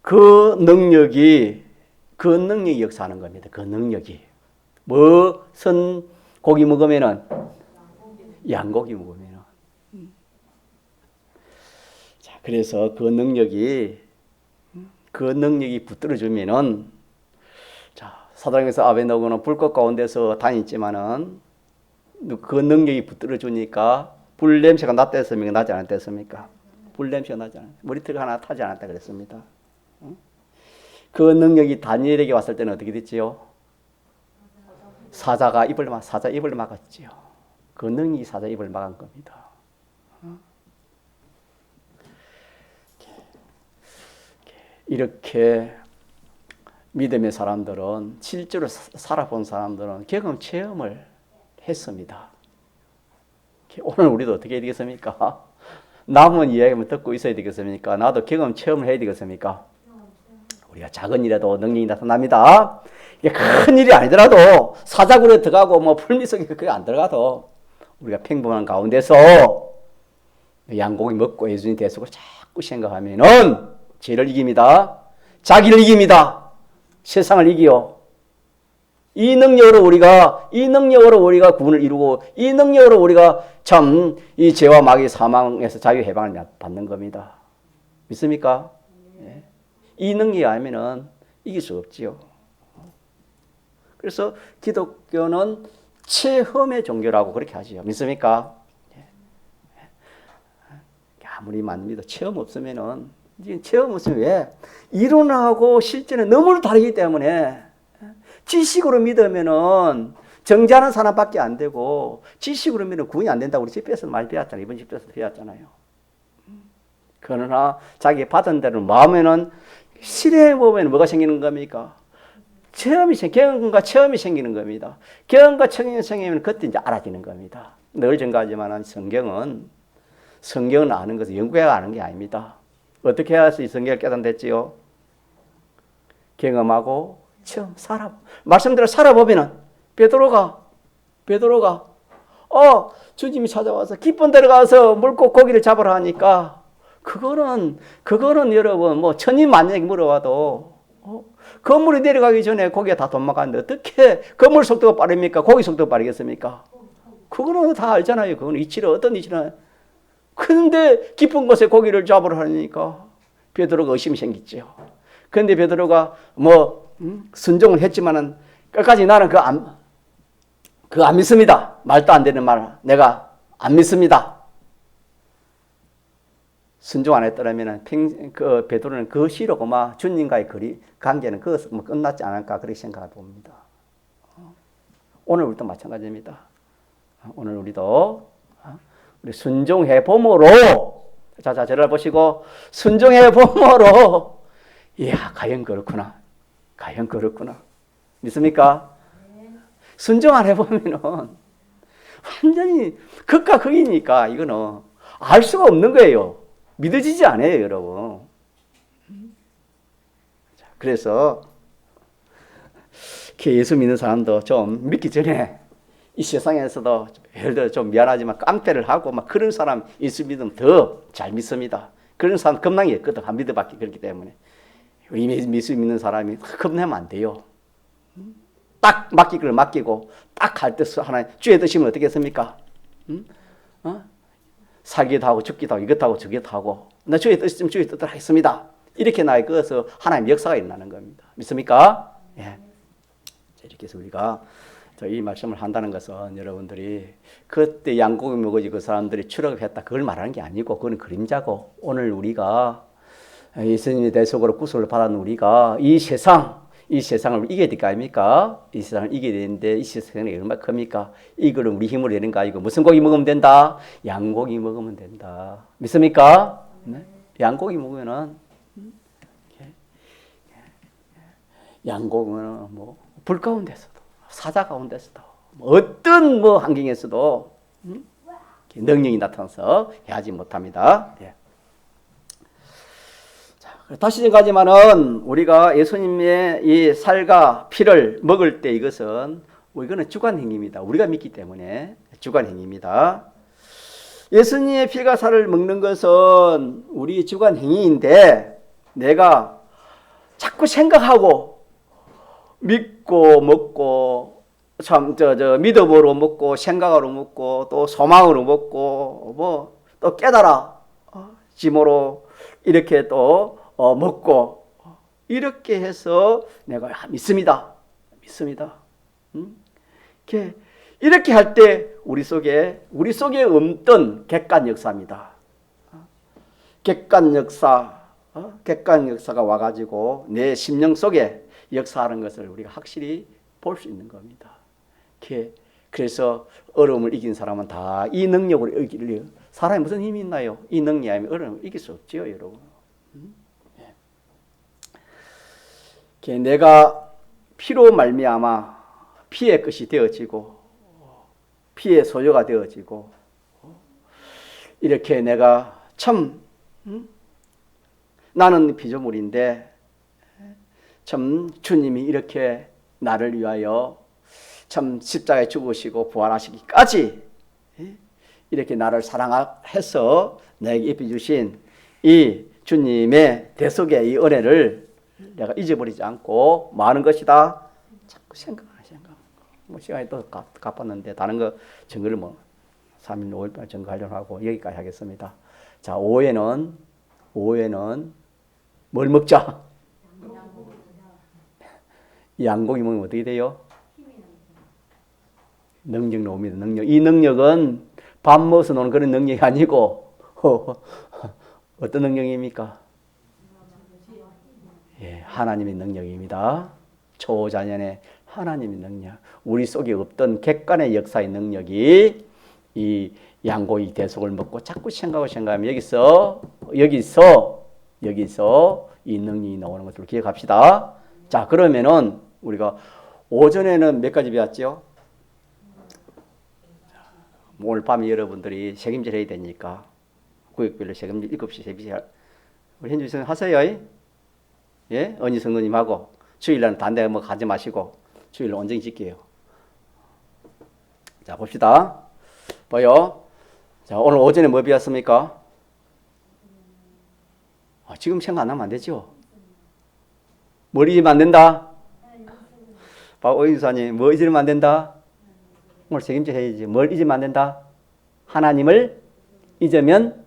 S1: 그 능력이 역사하는 겁니다. 그 능력이 무슨 고기 먹으면은 양고기 먹으면은 자 그래서 그 능력이 붙들어주면은 자 사도행전에서 아벤노고는 불꽃 가운데서 다녔지만은 그 능력이 붙들어주니까 불 냄새가 났다 했습니까? 나지 않았다 했습니까? 불 냄새가 나지 않았다. 머리털 하나 타지 않았다 그랬습니다. 그 능력이 다니엘에게 왔을 때는 어떻게 됐지요? 사자 입을 막았지요. 그 능력이 사자 입을 막은 겁니다. 이렇게 믿음의 사람들은 실제로 살아본 사람들은 경험 체험을 했습니다. 오늘 우리도 어떻게 해야 되겠습니까? 남은 이야기만 듣고 있어야 되겠습니까? 나도 경험 체험을 해야 되겠습니까? 우리가 작은 일에도 능력이 나타납니다. 이게 큰 일이 아니더라도 사자굴에 들어가고 뭐 풀미성에 그게 안 들어가도 우리가 평범한 가운데서 양고기 먹고 예수님 대속을 자꾸 생각하면은 죄를 이깁니다. 자기를 이깁니다. 세상을 이기요. 이 능력으로 우리가 구원을 이루고 이 능력으로 우리가 참 이 죄와 마귀 사망에서 자유 해방을 받는 겁니다. 믿습니까? 네. 이 능력이 아니면은 이길 수 없지요. 그래서 기독교는 체험의 종교라고 그렇게 하지요. 믿습니까? 아무리 많습니다. 체험 없으면은 왜 이론하고 실제는 너무 다르기 때문에 지식으로 믿으면은 정죄하는 사람밖에 안 되고 지식으로 믿으면 구원이 안 된다고 우리 집회에서 많이 배웠잖아요. 이번 집회에서 배웠잖아요. 그러나 자기 받은 대로 마음에는 실행해 보면 뭐가 생기는 겁니까? 경험과 체험이 생기는 겁니다. 경험과 체험이 생기면 그때 이제 알아지는 겁니다. 늘 증가하지만 성경은 아는 것은 연구해야 아는 게 아닙니다. 어떻게 해야지 이 성경을 깨닫겠지요? 경험하고 체험, 말씀대로 살아보면은 베드로가 주님이 찾아와서 깊은 데로 가서 물고 고기를 잡으라 하니까 그거는 여러분 뭐 천인만년에 물어와도 건물이 내려가기 전에 고기가 다 도망가는데 어떻게 건물 속도가 빠릅니까? 고기 속도가 빠르겠습니까? 그거는 다 알잖아요. 그거는 어떤 이치나. 그런데 깊은 곳에 고기를 잡으라 하니까 베드로가 의심이 생겼죠. 그런데 베드로가 순종을 했지만은 끝까지 나는 그거 안 믿습니다. 말도 안 되는 말 내가 안 믿습니다. 순종 안 했더라면 그 베드로는 그 시로 막 주님과의 관계는 그것은 뭐 끝났지 않을까 그렇게 생각해 봅니다. 오늘 우리도 마찬가지입니다. 오늘 우리도 우리 순종해 봄으로 자 저를 보시고 순종해 봄으로 이야 과연 그렇구나. 과연 그렇구나. 믿습니까? 순종 안 해보면은 완전히 극과 극이니까 이거는 알 수가 없는 거예요. 믿어지지 않아요, 여러분. 그래서 예수 믿는 사람도 좀 믿기 전에 이 세상에서도 예를 들어 좀 미안하지만 깡패를 하고 막 그런 사람 예수 믿으면 더 잘 믿습니다. 그런 사람 겁나게 있거든. 안 믿어봤기 그렇기 때문에. 우리 예수 믿는 사람이 겁내면 안 돼요. 딱 맡길 걸 맡기고 딱 할 때 하나님 주의 뜻이면 어떻겠습니까? 살기도 하고 죽기도 하고 이것도 하고 저것도 하고 나 주의 뜻이면 주의 뜻대로 하겠습니다. 이렇게 나에 그어서 하나님의 역사가 일어나는 겁니다. 믿습니까? 예. 이렇게 해서 우리가 이 말씀을 한다는 것은 여러분들이 그때 양고기 먹어지 그 사람들이 출애굽했다 그걸 말하는 게 아니고 그건 그림자고 오늘 우리가 예수님의 대속으로 구속을 받은 우리가 이 세상을 이겨야 될 거 아닙니까? 이 세상을 이겨야 되는데 이 세상이 얼마나 큽니까? 이거를 우리 힘으로 되는 거 아니고 무슨 고기 먹으면 된다? 양고기 먹으면 된다. 믿습니까? 네? 양고기 먹으면은 양고기는 뭐 불 가운데서도 사자 가운데서도 어떤 뭐 환경에서도 능력이 나타나서 해하지 못합니다. 예. 다시 생각하지만은 우리가 예수님의 이 살과 피를 먹을 때 이거는 주관 행위입니다. 우리가 믿기 때문에 주관 행위입니다. 예수님의 피가 살을 먹는 것은 우리 주관 행위인데 내가 자꾸 생각하고 믿고 먹고 참 믿음으로 먹고 생각으로 먹고 또 소망으로 먹고 뭐 또 깨달아 짐으로 이렇게 또 먹고 이렇게 해서 내가 믿습니다. 이렇게 할 때 우리 속에 없던 객관 역사입니다. 객관 역사가 와가지고 내 심령 속에 역사하는 것을 우리가 확실히 볼 수 있는 겁니다. 그래서 어려움을 이긴 사람은 다 이 능력으로 이기려. 사람이 무슨 힘이 있나요? 이 능력이 아니면 어려움을 이길 수 없지요, 여러분. 내가 피로 말미암아 피의 것이 되어지고 피의 소유가 되어지고 이렇게 내가 참 나는 피조물인데 참 주님이 이렇게 나를 위하여 참 십자가에 죽으시고 부활하시기까지 이렇게 나를 사랑해서 내게 입혀주신 이 주님의 대속의 이 은혜를 내가 잊어버리지 않고 많은 것이다. 자꾸 생각. 뭐 시간이 또 갚았는데 다른 거 증거를 3일 5일 증거하려고 하고 여기까지 하겠습니다. 자, 오후에는 뭘 먹자? 양고기 먹으면 어떻게 돼요? 능력 나옵니다. 능력. 이 능력은 밥 먹어서 노는 그런 능력이 아니고 어떤 능력입니까? 예, 하나님의 능력입니다. 초자연의 하나님의 능력. 우리 속에 없던 객관의 역사의 능력이 이 양고기 대속을 먹고 자꾸 생각하면 여기서 이 능력이 나오는 것을 기억합시다. 자, 그러면은 우리가 오전에는 몇 가지 배웠죠? 오늘 밤에 여러분들이 책임질 해야 되니까 구역별로 책임질 7시 새벽에 우리 현주 선생님 하세요. 예? 언니 성도님하고 주일날은 단대 뭐 가지 마시고 주일날 온전히 지켜요. 자, 봅시다. 봐요. 자, 오늘 오전에 뭐 배웠습니까? 지금 생각 안 하면 안 되죠? 뭘 잊으면 안 된다? 오인사님, 뭐 잊으면 안 된다? 오늘 책임져 해야지. 뭘 잊으면 안 된다? 하나님을 잊으면,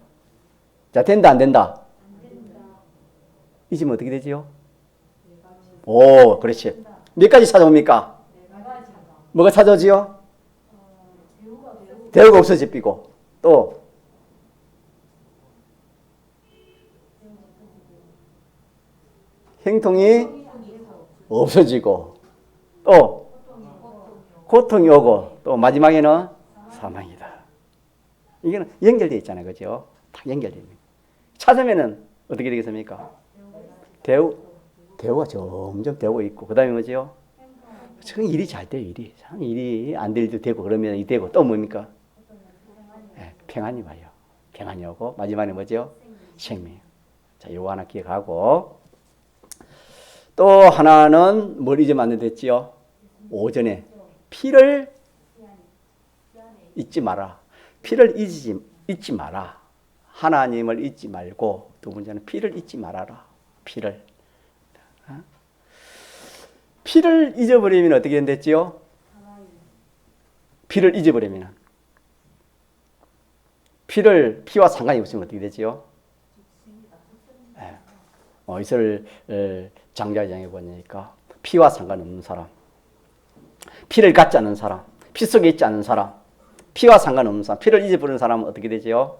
S1: 자, 된다, 안 된다? 잊으면 어떻게 되지요? 오, 그렇지. 몇 가지 찾아옵니까? 뭐가 찾아오지요? 대우가 없어지고, 또, 행통이 없어지고 또 고통이 오고 또 마지막에는 사망이다. 이게는 연결되어 있잖아요. 그죠? 다 연결되어 있는. 찾으면은 어떻게 되겠습니까? 대우가 점점 되고 있고 그 다음에 뭐죠? 지금 일이 잘 돼요. 일이 안 될 때 되고 그러면 이 되고 또 뭡니까? 네, 평안이 와요. 평안이 오고 마지막에 뭐죠? 생명. 자, 요거 하나 기억하고 또 하나는 뭘 잊으면 안 됐지요? 오전에 피를 잊지 마라. 피를 잊지 마라. 하나님을 잊지 말고 두 번째는 피를 잊지 말아라. 피를 잊어버리면 어떻게 됐지요? 피를 잊어버리면 피와 상관이 없으면 어떻게 되지요? 이스라엘 장자장에 보니까 피와 상관없는 사람, 피를 갖지 않는 사람, 피 속에 있지 않는 사람, 피와 상관없는 사람, 피를 잊어버리는 사람은 어떻게 되지요?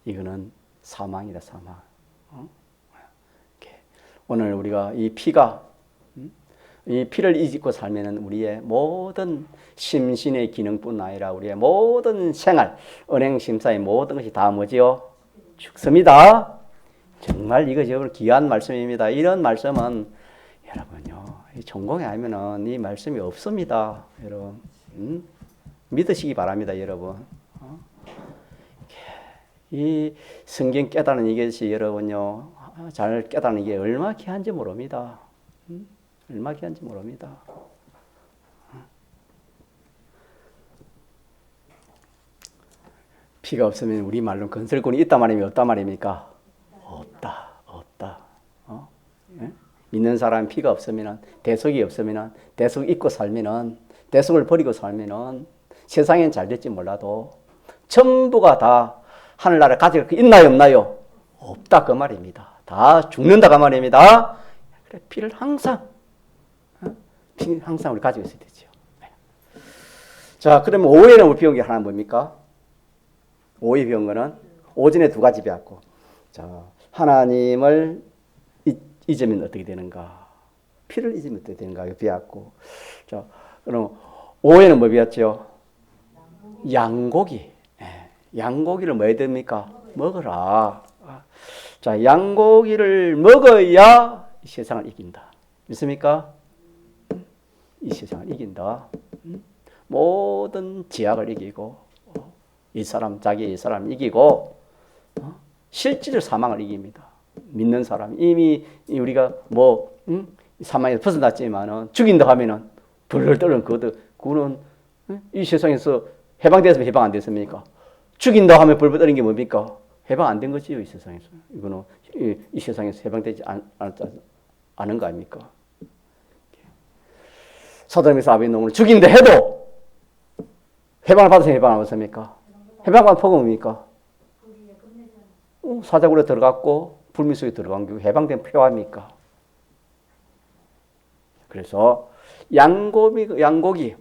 S1: 이거는 사망이다, 사망. 오늘 우리가 이 피를 잊고 살면은 우리의 모든 심신의 기능뿐 아니라 우리의 모든 생활, 은행 심사의 모든 것이 다 뭐지요? 죽습니다. 정말 이거 귀한 말씀입니다. 이런 말씀은 여러분요, 전공이 아니면은 이 말씀이 없습니다. 여러분, 믿으시기 바랍니다, 여러분. 이 성경 깨달은 이것이 여러분요, 잘 깨달은 게 얼마나 귀한지 모릅니다. 얼마나 귀한지 모릅니다. 피가 없으면 우리 말로 건설꾼이 있단 말입니까? 없단 말입니까? 없다. 믿는 사람 피가 없으면, 대속이 없으면, 대속 잊고 살면은, 대속을 버리고 살면은 세상엔 잘 될지 몰라도 전부가 다 하늘나라 가지가 있나요, 없나요? 없다 그 말입니다. 다 죽는다 그 말입니다. 그래, 피를 항상 우리 가지고 있어야 되죠. 자, 그러면 오해는 우리 배운 게 하나 뭡니까? 오해 배운 거는 오전에 두 가지 배웠고, 자, 하나님을 잊으면 어떻게 되는가? 피를 잊으면 어떻게 되는가? 이거 배웠고, 자, 그럼 오해는 뭐 배웠죠? 양고기. 양고기를 뭐 해야 됩니까? 먹어라. 자, 양고기를 먹어야 이 세상을 이긴다. 믿습니까? 이 세상을 이긴다. 모든 제약을 이기고, 이 사람 이기고, 실질적 사망을 이깁니다. 믿는 사람. 이미 우리가 사망에서 벗어났지만은 죽인다 하면은 벌벌 떠는 그거는 이 세상에서 해방됐으면 해방 안 됐습니까? 죽인다 하면 벌벌 떠는 게 뭡니까? 해방 안 된 거지요, 이 세상에서. 이거는 이 세상에서 해방되지 않은 거 아닙니까? 소돔에서 아벤노를 죽인다 해도 해방을 받았으면 해방 안 받습니까? 해방받은 폭음입니까? 사자굴에 들어갔고 불미 속에 들어간 게 해방된 표합니까? 그래서 양고기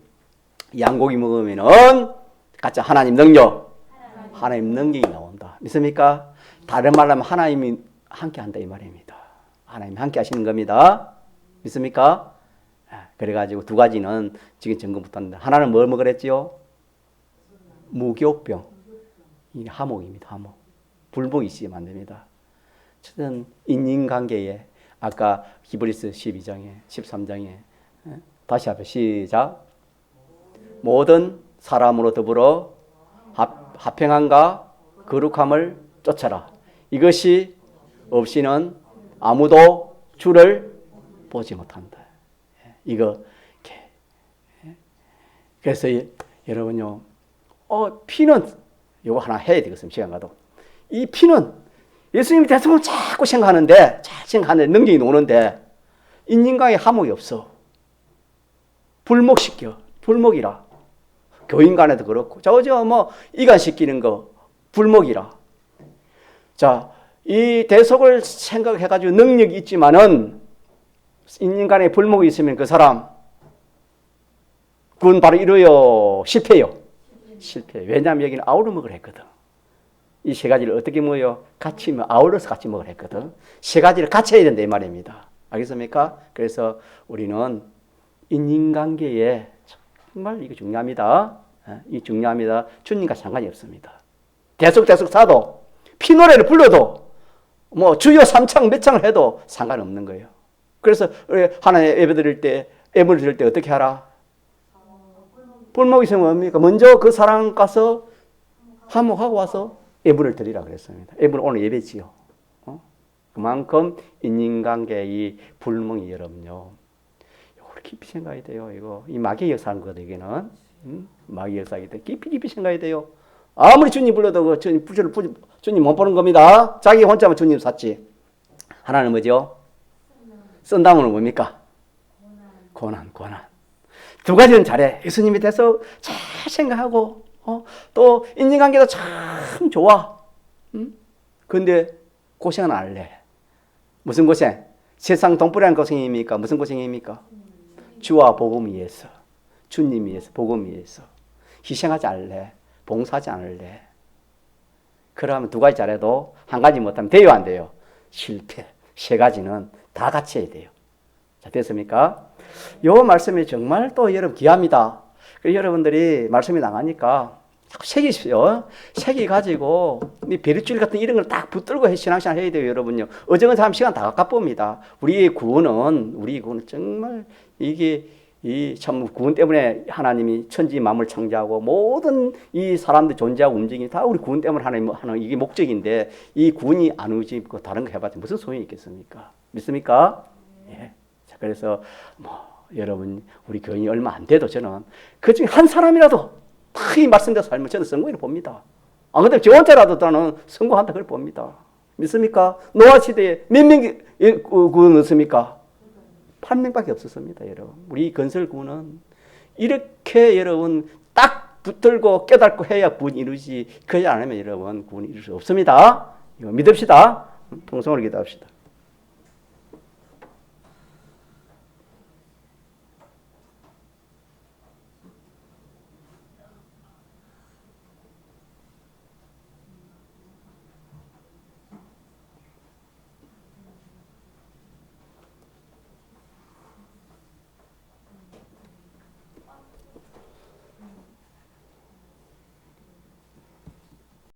S1: 먹으면은 가짜 하나님 능력이 나온다. 믿습니까? 다른 말로 하면 하나님이 함께 한다 이 말입니다. 하나님이 함께 하시는 겁니다. 믿습니까? 그래가지고 두 가지는 지금 점검부터 하는데, 하나는 뭘 먹으랬지요? 무교병. 이 하목입니다. 하목. 불복이 있으면 안 됩니다. 어쨌든 인간관계에 아까 히브리서 12장에 13장에 다시 앞에 시작. 모든 사람으로 더불어 합평함과 거룩함을 쫓아라. 이것이 없이는 아무도 주를 보지 못한다. 이거 그래서 여러분요, 피는 이거 하나 해야 되겠습니다. 시간 가도 이 피는 예수님이 대성을 자꾸 생각하는데 능력이 노는데 인간의 하목이 없어. 불목이라. 교인 간에도 그렇고 저거 이간시키는 거 불목이라. 자, 이 대속을 생각해가지고 능력이 있지만은 인간의 불목이 있으면 그 사람 그건 바로 이루어요. 실패해요. 왜냐하면 여기는 아우르먹을 했거든. 이 세 가지를 어떻게 먹어요? 같이 아울러서 같이 먹으라 했거든. 세 가지를 같이 해야 된다 이 말입니다. 알겠습니까? 그래서 우리는 인간관계에 정말 이거 중요합니다. 이 중요합니다. 주님과 상관이 없습니다. 대속 사도 피노래를 불러도 뭐 주여 삼창 몇 창을 해도 상관없는 거예요. 그래서 하나님 예배 드릴 때 예물을 드릴 때 어떻게 하라? 불목이 있으면 뭡니까? 먼저 그 사람 가서 화목하고 와서 예물을 드리라 그랬습니다. 예물은 오늘 예배지요. 그만큼 인간관계의 불멍이 여러분요. 이걸 깊이 생각해야 돼요. 이거 이 마귀의 역사거든 이게는. 마귀의 역사이기 때문에 깊이 생각해야 돼요. 아무리 주님 불러도 그 주님 못 보는 겁니다. 자기 혼자만 주님 샀지. 하나는 뭐죠? 쓴다면 뭡니까? 고난. 두 가지는 잘해. 예수님에 대해서 잘 생각하고 또 인간관계도 참 좋아. 근데 고생은 안 할래. 무슨 고생? 세상 돈벌이하는 고생입니까? 무슨 고생입니까? 주와 복음 위해서, 주님 위해서, 복음 위해서 희생하지 않을래. 봉사하지 않을래. 그러면 두 가지 잘해도 한 가지 못하면 돼요, 안 돼요? 실패. 세 가지는 다 같이 해야 돼요. 자, 됐습니까? 요 말씀이 정말 또 여러분 귀합니다. 여러분들이 말씀이 나가니까 새기십시오. 새기 가지고 이 베리줄 같은 이런 걸 딱 붙들고 신앙생활 해야 돼요, 여러분요. 어정은 사람 시간 다 가깝습니다. 우리의 구원은 정말 이게 이 참 구원 때문에 하나님이 천지 만물 창조하고 모든 이 사람들 존재하고 움직임이 다 우리 구원 때문에 하나님 하는 이게 목적인데 이 구원이 안 오지고 다른 거 해봤자 무슨 소용이 있겠습니까? 믿습니까? 예. 자, 그래서 여러분 우리 교인이 얼마 안 돼도 저는 그 중에 한 사람이라도 다 이 말씀대로 살면 저는 성공을 봅니다. 안 그래도 저 혼자라도 저는 성공한다 그걸 봅니다. 믿습니까? 노아 시대에 몇 명이 구원 얻습니까? 8명밖에 없었습니다, 여러분. 우리 건설구는 이렇게 여러분 딱 붙들고 깨닫고 해야 구원이 이루지. 그러지 않으면 여러분 구원이 이룰 수 없습니다. 이거 믿읍시다. 통성으로 기도합시다.